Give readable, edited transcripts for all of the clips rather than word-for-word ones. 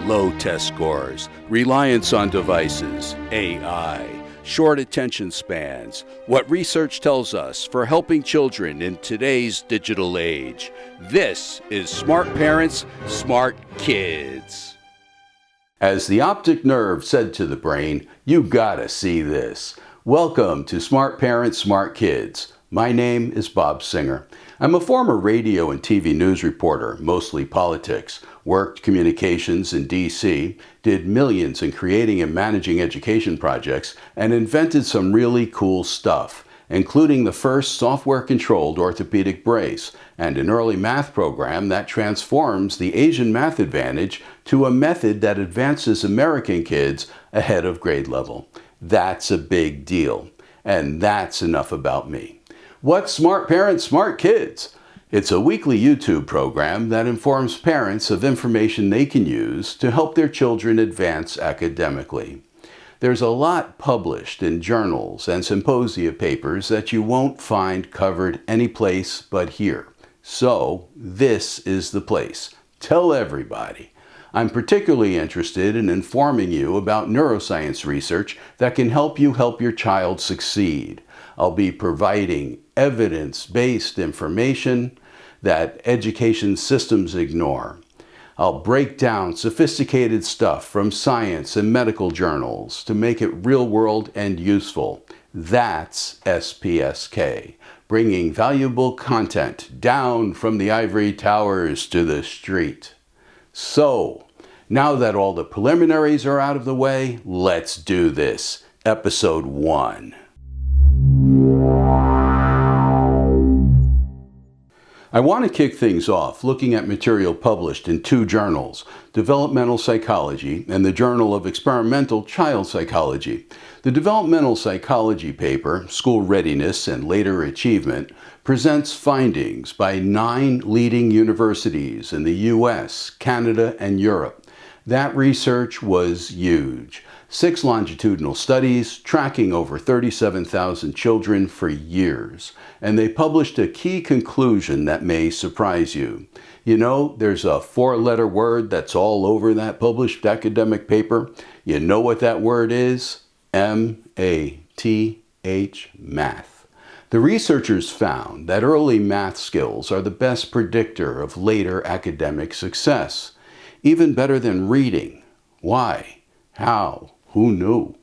Low test scores, reliance on devices, AI, short attention spans. What research tells us for helping children in today's digital age. This is Smart Parents, Smart Kids. As the optic nerve said to the brain, you gotta see this. Welcome to Smart Parents, Smart Kids. My name is Bob Singer. I'm a former radio and TV news reporter, mostly politics, worked communications in D.C., did millions in creating and managing education projects, and invented some really cool stuff, including the first software-controlled orthopedic brace and an early math program that transforms the Asian math advantage to a method that advances American kids ahead of grade level. That's a big deal. And that's enough about me. What's Smart Parents, Smart Kids? It's a weekly YouTube program that informs parents of information they can use to help their children advance academically. There's a lot published in journals and symposia papers that you won't find covered anyplace but here. So, this is the place. Tell everybody. I'm particularly interested in informing you about neuroscience research that can help you help your child succeed. I'll be providing evidence-based information that education systems ignore. I'll break down sophisticated stuff from science and medical journals to make it real-world and useful. That's SPSK, bringing valuable content down from the ivory towers to the street. So, now that all the preliminaries are out of the way, let's do this. Episode 1. I want to kick things off looking at material published in two journals, Developmental Psychology and the Journal of Experimental Child Psychology. The Developmental Psychology paper, School Readiness and Later Achievement, presents findings by 9 leading universities in the US, Canada, and Europe. That research was huge. 6 longitudinal studies tracking over 37,000 children for years. And they published a key conclusion that may surprise you. You know, there's a 4-letter word that's all over that published academic paper. You know what that word is? M-A-T-H, math. The researchers found that early math skills are the best predictor of later academic success. Even better than reading. Why? How? Who knew?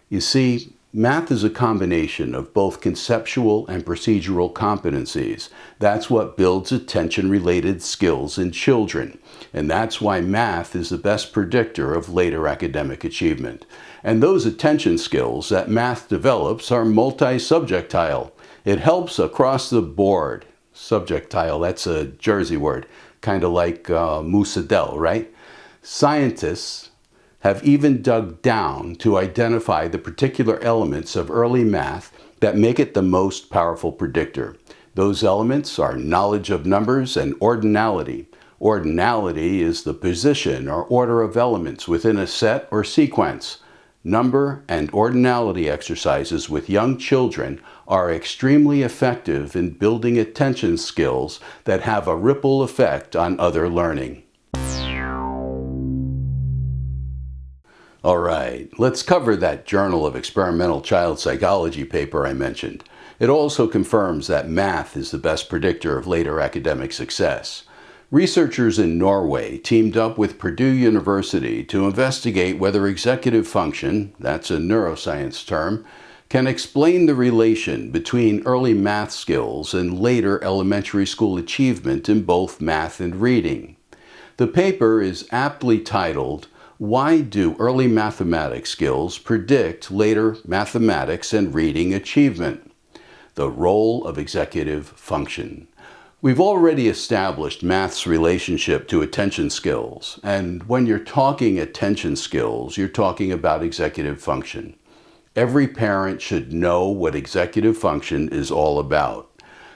You see, math is a combination of both conceptual and procedural competencies. That's what builds attention-related skills in children. And that's why math is the best predictor of later academic achievement. And those attention skills that math develops are multi-subjectile. It helps across the board. Subjectile, that's a Jersey word. Kind of like Moosadell, right? Scientists have even dug down to identify the particular elements of early math that make it the most powerful predictor. Those elements are knowledge of numbers and ordinality. Ordinality is the position or order of elements within a set or sequence. Number and ordinality exercises with young children are extremely effective in building attention skills that have a ripple effect on other learning. All right, let's cover that Journal of Experimental Child Psychology paper I mentioned. It also confirms that math is the best predictor of later academic success. Researchers in Norway teamed up with Purdue University to investigate whether executive function, that's a neuroscience term, can explain the relation between early math skills and later elementary school achievement in both math and reading. The paper is aptly titled, "Why do early mathematics skills predict later mathematics and reading achievement?" The role of executive function. We've already established math's relationship to attention skills, and when you're talking attention skills, you're talking about executive function. Every parent should know what executive function is all about.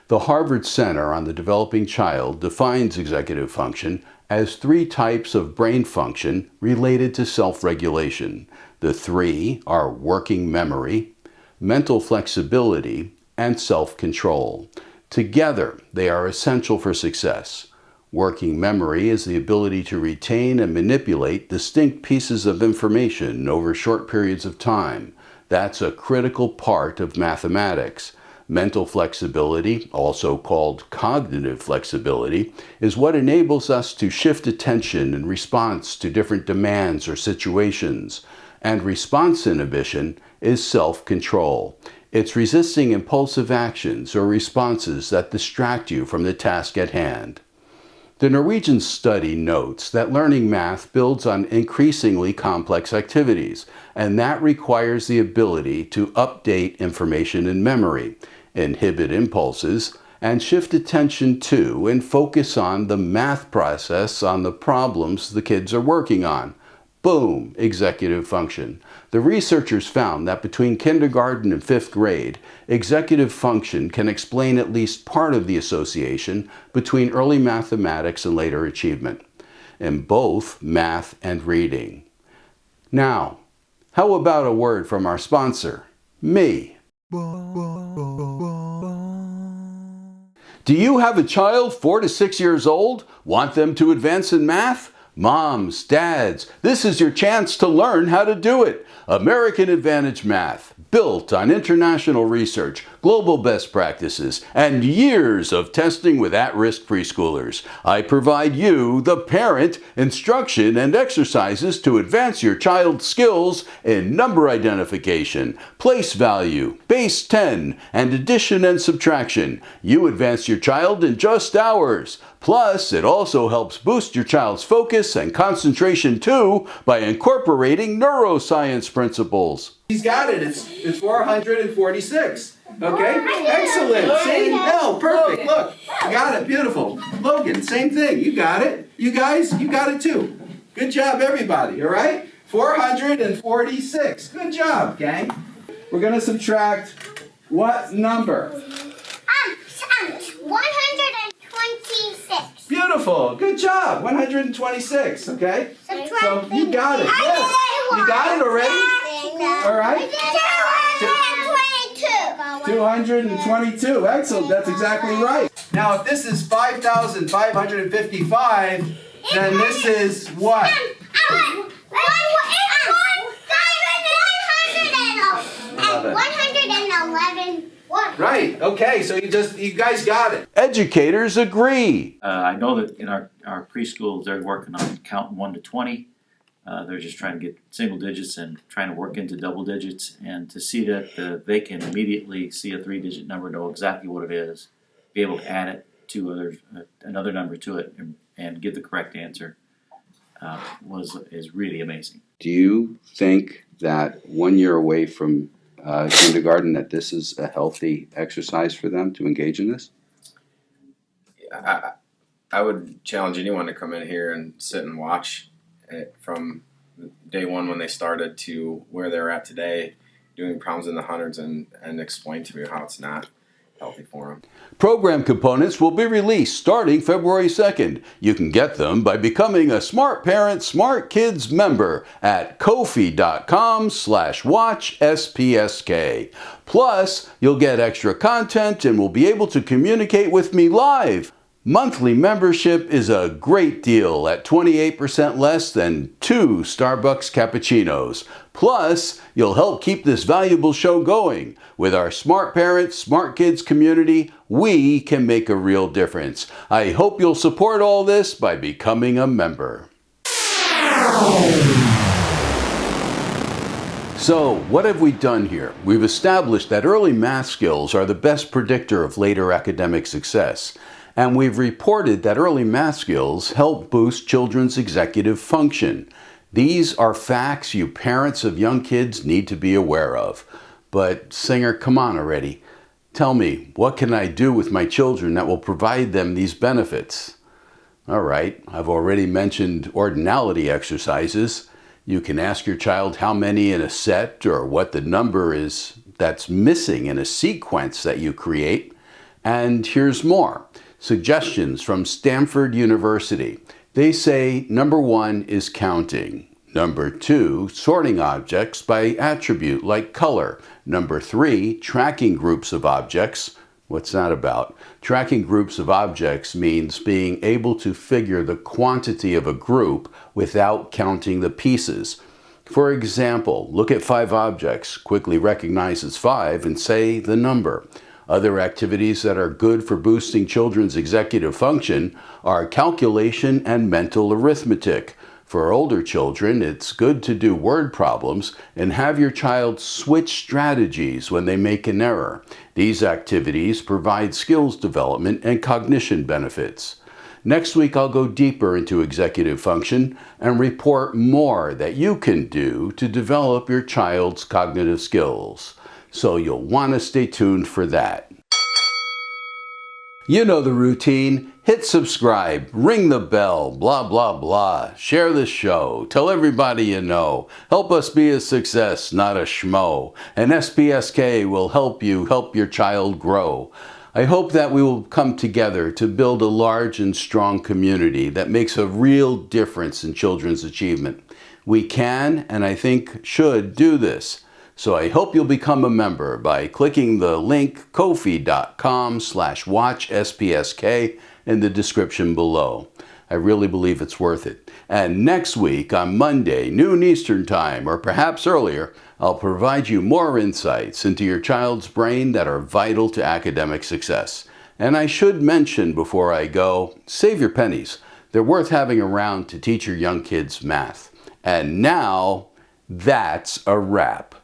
The Harvard Center on the Developing Child defines executive function as 3 types of brain function related to self-regulation. The 3 are working memory, mental flexibility, and self-control. Together, they are essential for success. Working memory is the ability to retain and manipulate distinct pieces of information over short periods of time. That's a critical part of mathematics. Mental flexibility, also called cognitive flexibility, is what enables us to shift attention in response to different demands or situations. And response inhibition is self-control. It's resisting impulsive actions or responses that distract you from the task at hand. The Norwegian study notes that learning math builds on increasingly complex activities, and that requires the ability to update information in memory, inhibit impulses, and shift attention to and focus on the math process on the problems the kids are working on. Boom, executive function. The researchers found that between kindergarten and 5th grade, executive function can explain at least part of the association between early mathematics and later achievement, in both math and reading. Now, how about a word from our sponsor, me? Do you have a child 4 to 6 years old? Want them to advance in math? Moms, dads, this is your chance to learn how to do it. American Advantage Math, built on international research, global best practices, and years of testing with at-risk preschoolers. I provide you, the parent, instruction and exercises to advance your child's skills in number identification, place value, base 10, and addition and subtraction. You advance your child in just hours. Plus, it also helps boost your child's focus and concentration too by incorporating neuroscience principles. He's got it. It's 446. Okay? Excellent. See? No, perfect. Look. You got it. Beautiful. Logan, same thing. You got it. You guys, you got it too. Good job, everybody. All right? 446. Good job, gang. We're going to subtract what number? 126. Beautiful. Good job. 126. Okay? So you got it. Yes. You got it already? All right. 222. Excellent. That's exactly right. Now, if this is 5,555, then this is what? 111. Right. Okay. So you guys got it. Educators agree. I know that in our preschools, they're working on counting 1 to 20. They're just trying to get single digits and trying to work into double digits, and to see that they can immediately see a 3-digit number, know exactly what it is, be able to add it to another number to it, and give the correct answer is really amazing. Do you think that 1 year away from kindergarten that this is a healthy exercise for them to engage in this? I would challenge anyone to come in here and sit and watch it from day one when they started to where they're at today, doing problems in the hundreds, and explain to me how it's not healthy for them. Program components will be released starting February 2nd. You can get them by becoming a Smart Parent, Smart Kids member at kofi.com/watch SPSK. Plus, you'll get extra content and will be able to communicate with me live. Monthly membership is a great deal at 28% less than 2 Starbucks cappuccinos. Plus, you'll help keep this valuable show going. With our Smart Parents, Smart Kids community, we can make a real difference. I hope you'll support all this by becoming a member. So, what have we done here? We've established that early math skills are the best predictor of later academic success. And we've reported that early math skills help boost children's executive function. These are facts you parents of young kids need to be aware of. But Singer, come on already. Tell me, what can I do with my children that will provide them these benefits? All right, I've already mentioned ordinality exercises. You can ask your child how many in a set or what the number is that's missing in a sequence that you create. And here's more. Suggestions from Stanford University. They say number 1 is counting. Number 2, sorting objects by attribute like color. Number 3, tracking groups of objects. What's that about? Tracking groups of objects means being able to figure the quantity of a group without counting the pieces. For example, look at 5 objects, quickly recognize it's 5, and say the number. Other activities that are good for boosting children's executive function are calculation and mental arithmetic. For older children, it's good to do word problems and have your child switch strategies when they make an error. These activities provide skills development and cognition benefits. Next week, I'll go deeper into executive function and report more that you can do to develop your child's cognitive skills. So you'll want to stay tuned for that. You know the routine. Hit subscribe, ring the bell, blah, blah, blah. Share the show. Tell everybody you know. Help us be a success, not a schmo. And SPSK will help you help your child grow. I hope that we will come together to build a large and strong community that makes a real difference in children's achievement. We can, and I think should, do this. So I hope you'll become a member by clicking the link ko-fi.com/watchspsk in the description below. I really believe it's worth it. And next week on Monday, noon Eastern Time, or perhaps earlier, I'll provide you more insights into your child's brain that are vital to academic success. And I should mention before I go, save your pennies. They're worth having around to teach your young kids math. And now, that's a wrap.